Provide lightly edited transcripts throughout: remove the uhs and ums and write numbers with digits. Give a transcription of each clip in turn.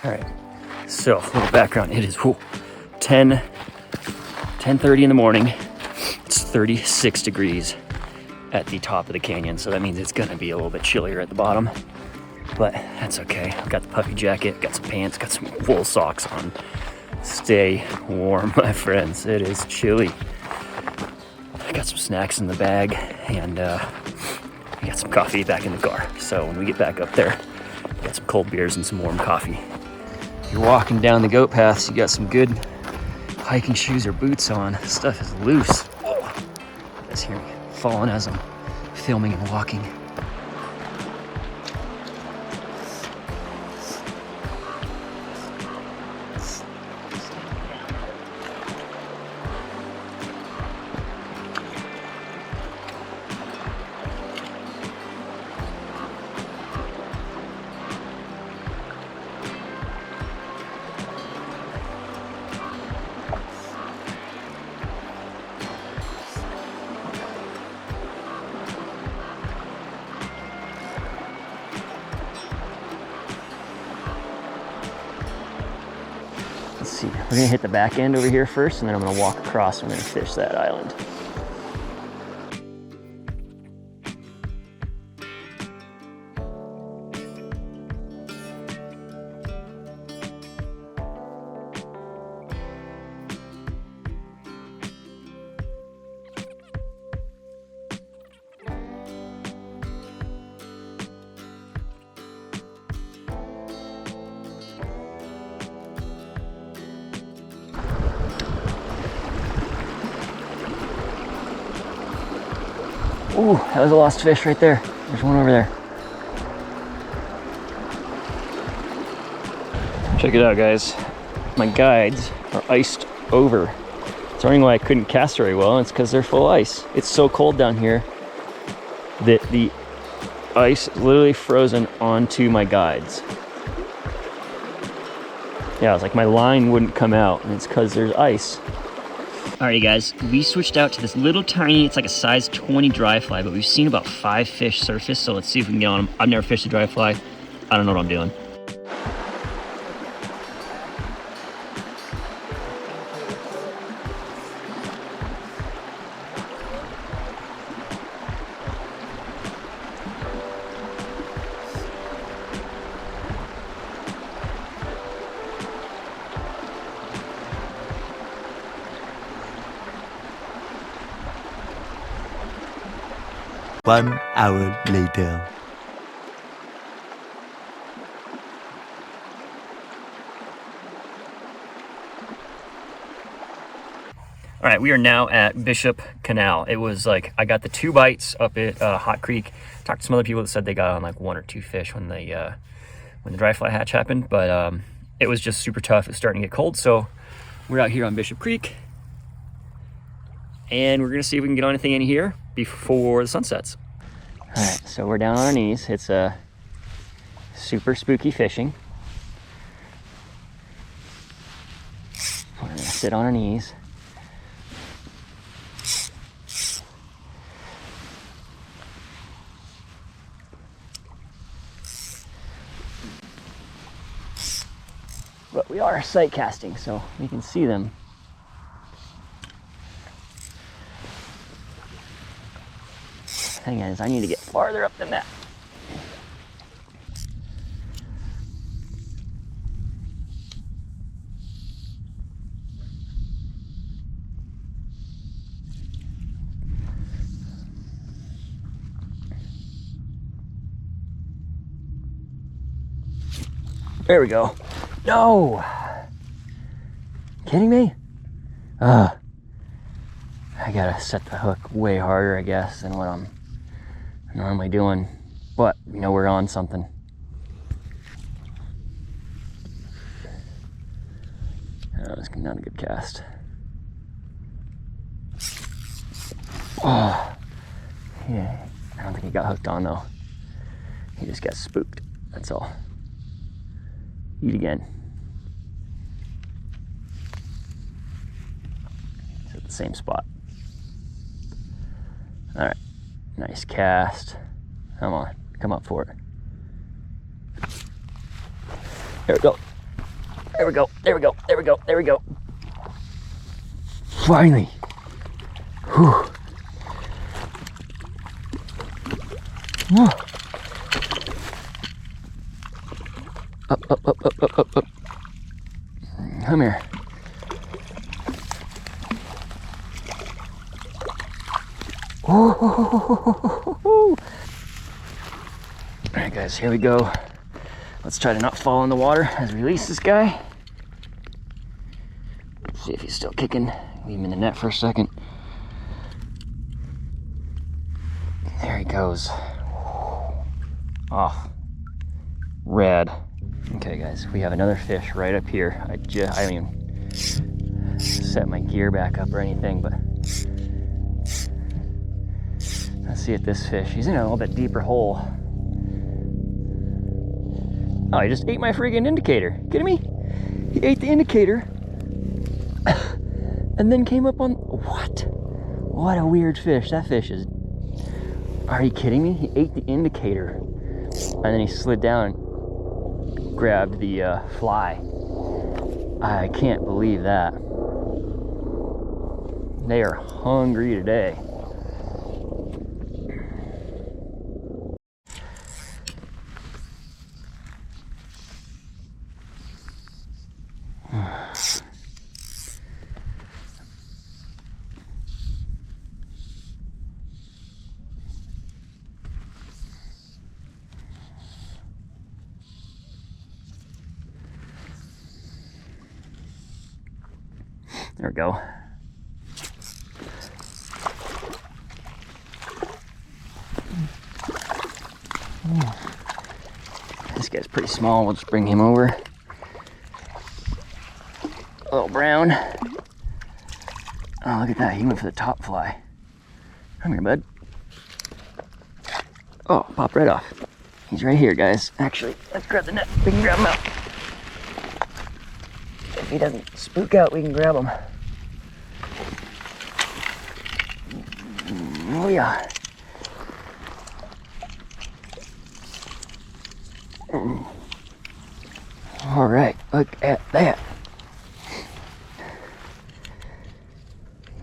All right, so a little background. It is 10:30 in the morning. It's 36 degrees at the top of the canyon, so that means it's gonna be a little bit chillier at the bottom, but that's okay. I've got the puffy jacket, got some pants, got some wool socks on. Stay warm, my friends. It is chilly. I got some snacks in the bag, and I got some coffee back in the car. So when we get back up there, we got some cold beers and some warm coffee. You're walking down the goat paths, you got some good hiking shoes or boots on. This stuff is loose. Oh, you guys hear me falling as I'm filming and walking. Let's see, we're gonna hit the back end over here first, and then I'm gonna walk across and we're gonna fish that island. Ooh, that was a lost fish right there. There's one over there. Check it out, guys. My guides are iced over. It's wondering why I couldn't cast very well, and it's because they're full of ice. It's so cold down here that the ice is literally frozen onto my guides. Yeah, it's like my line wouldn't come out, and it's because there's ice. Alrighty guys, we switched out to this little tiny, it's like a size 20 dry fly, but we've seen about 5 fish surface, so let's see if we can get on them. I've never fished a dry fly. I don't know what I'm doing. One hour later. All right, we are now at Bishop Canal. It was like, I got the 2 bites up at Hot Creek. Talked to some other people that said they got on like 1 or 2 fish when the dry fly hatch happened, but it was just super tough. It's starting to get cold, so we're out here on Bishop Creek, and we're gonna see if we can get on anything in here before the sun sets. All right, so we're down on our knees. It's super spooky fishing. We're gonna sit on our knees. But we are sight casting, so we can see them. Thing is, I need to get farther up than that. There we go. No! Kidding me? I gotta set the hook way harder, I guess, than what I'm normally doing, but you know we're on something. That was not a good cast. Oh, yeah. I don't think he got hooked on though. He just got spooked. That's all. Eat again. It's at the same spot. All right. Nice cast. Come on, come up for it. There we go. There we go. There we go. There we go. There we go. Finally. Whew. Whoa. Up, up, up, up, up, up, up. Come here. All right, guys, here we go. Let's try to not fall in the water as we release this guy. See if he's still kicking. Leave him in the net for a second. There he goes. Off. Red. Okay, guys, we have another fish right up here. I don't even set my gear back up or anything, but let's see at this fish. He's in a little bit deeper hole. Oh, he just ate my friggin' indicator. Kidding me? He ate the indicator and then came up on, what? What a weird fish. That fish is, are you kidding me? He ate the indicator and then he slid down and grabbed the fly. I can't believe that. They are hungry today. There we go. This guy's pretty small. We'll just bring him over. A little brown. Oh, look at that. He went for the top fly. Come here, bud. Oh, popped right off. He's right here, guys. Actually, let's grab the net. We can grab him out. If he doesn't spook out, we can grab him. Oh yeah. All right, look at that.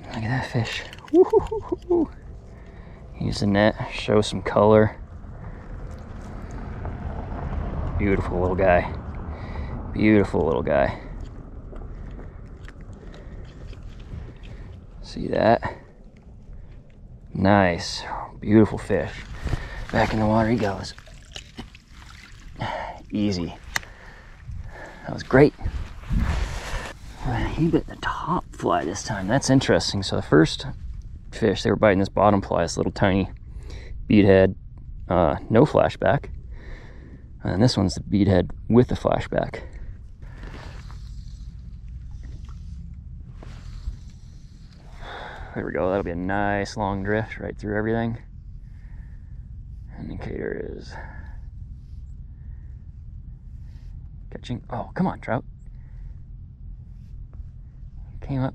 Look at that fish. Woo-hoo-hoo-hoo. Use the net, show some color. Beautiful little guy. Beautiful little guy. See that? Nice. Beautiful fish. Back in the water he goes. Easy. That was great. He bit the top fly this time. That's interesting. So the first fish, they were biting this bottom fly, this little tiny bead head, no flashback. And this one's the bead head with the flashback. There we go. That'll be a nice long drift right through everything. Indicator is catching. Oh, come on, trout. Came up.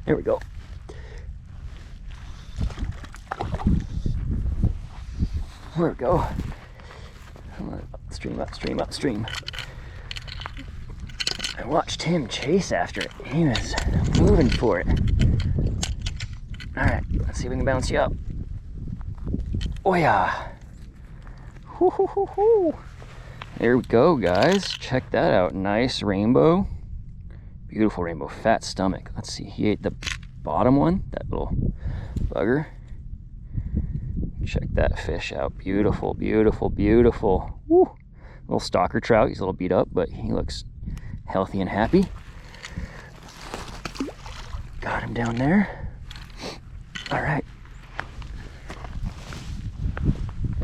There we go. There we go. Upstream, upstream, upstream. I watched him chase after it. He was moving for it. Alright, let's see if we can bounce you up. Oh yeah. Hoo, hoo, hoo, hoo. There we go, guys. Check that out. Nice rainbow. Beautiful rainbow. Fat stomach. Let's see. He ate the bottom one. That little bugger. Check that fish out. Beautiful, beautiful, beautiful. Woo. Little stalker trout. He's a little beat up, but he looks healthy and happy. Got him down there. All right.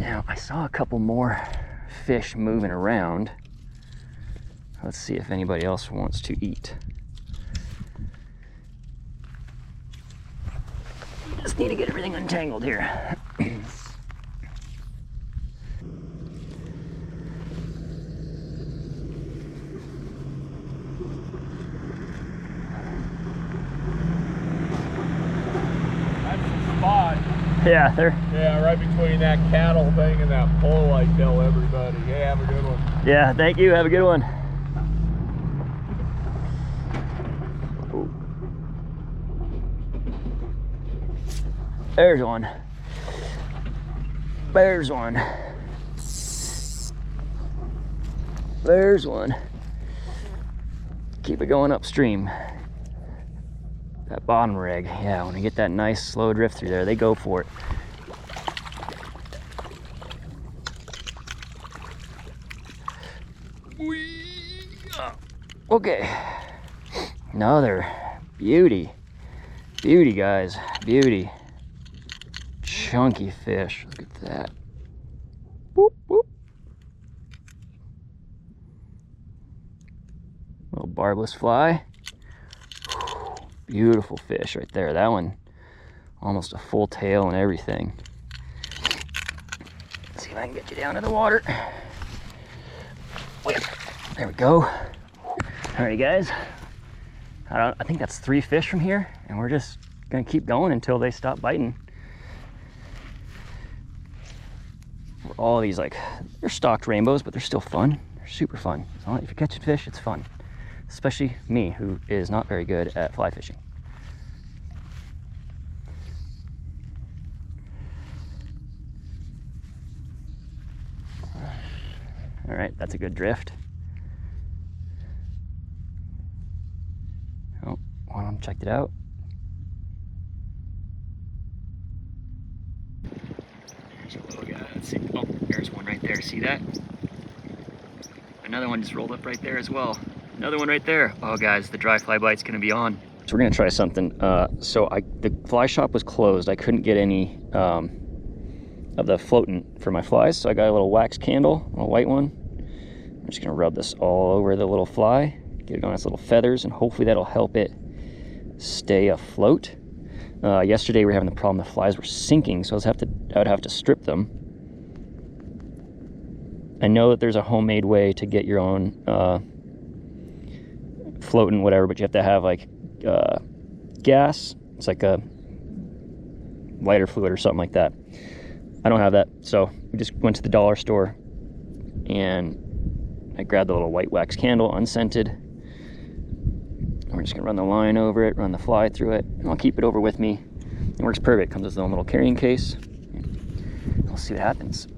Now, I saw a couple more fish moving around. Let's see if anybody else wants to eat. Just need to get everything untangled here. Yeah, they're... Yeah, right between that cattle thing and that pole, I tell everybody. Hey, have a good one. Yeah, thank you. Have a good one. There's one. There's one. There's one. Keep it going upstream. That bottom rig, yeah, when you get that nice slow drift through there, they go for it. Okay, another beauty. Beauty, guys, beauty. Chunky fish, look at that. Whoop, whoop. Little barbless fly. Beautiful fish right there. That one, almost a full tail and everything. Let's see if I can get you down to the water. Wait, there we go. All right, guys. I think that's 3 fish from here, and we're just gonna keep going until they stop biting. All of these, like, they're stocked rainbows, but they're still fun. They're super fun. So if you're catching fish, it's fun. Especially me, who is not very good at fly fishing. All right, that's a good drift. Oh, one of them checked it out. There's a little guy. Let's see. Oh, there's one right there. See that? Another one just rolled up right there as well. Another one right there. Oh, guys, the dry fly bite's gonna be on. So we're gonna try something. The fly shop was closed. I couldn't get any of the floatant for my flies, so I got a little wax candle, a white one. I'm just gonna rub this all over the little fly, get it on its little feathers, and hopefully that'll help it stay afloat. Yesterday we were having the problem the flies were sinking, so I would have to strip them. I know that there's a homemade way to get your own floatant, whatever, but you have to have like gas. It's like a lighter fluid or something like that. I don't have that, so we just went to the dollar store and I grabbed the little white wax candle, unscented. And we're just gonna run the line over it, run the fly through it, and I'll keep it over with me. It works perfect. Comes with its own little carrying case. We'll see what happens.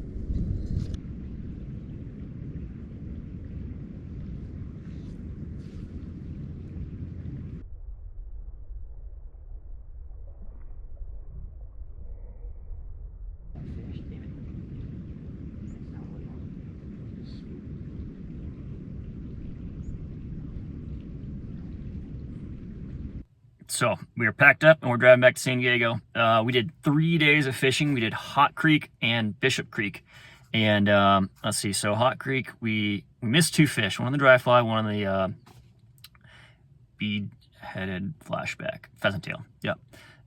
So we are packed up and we're driving back to San Diego. We did 3 days of fishing. We did Hot Creek and Bishop Creek. And let's see, so Hot Creek, we missed 2 fish, one on the dry fly, one on the bead-headed flashback, pheasant tail, yep.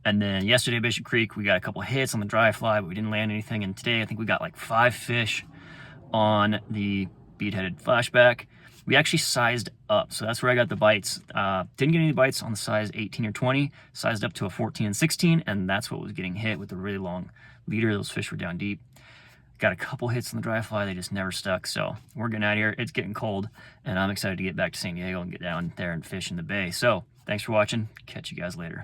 And then yesterday, Bishop Creek, we got a couple hits on the dry fly, but we didn't land anything. And today, I think we got like 5 fish on the bead-headed flashback. We actually sized up, so that's where I got the bites. Didn't get any bites on the size 18 or 20, sized up to a 14 and 16, and that's what was getting hit with the really long leader. Those fish were down deep. Got a couple hits on the dry fly, they just never stuck, so we're getting out of here. It's getting cold, and I'm excited to get back to San Diego and get down there and fish in the bay. So, thanks for watching. Catch you guys later.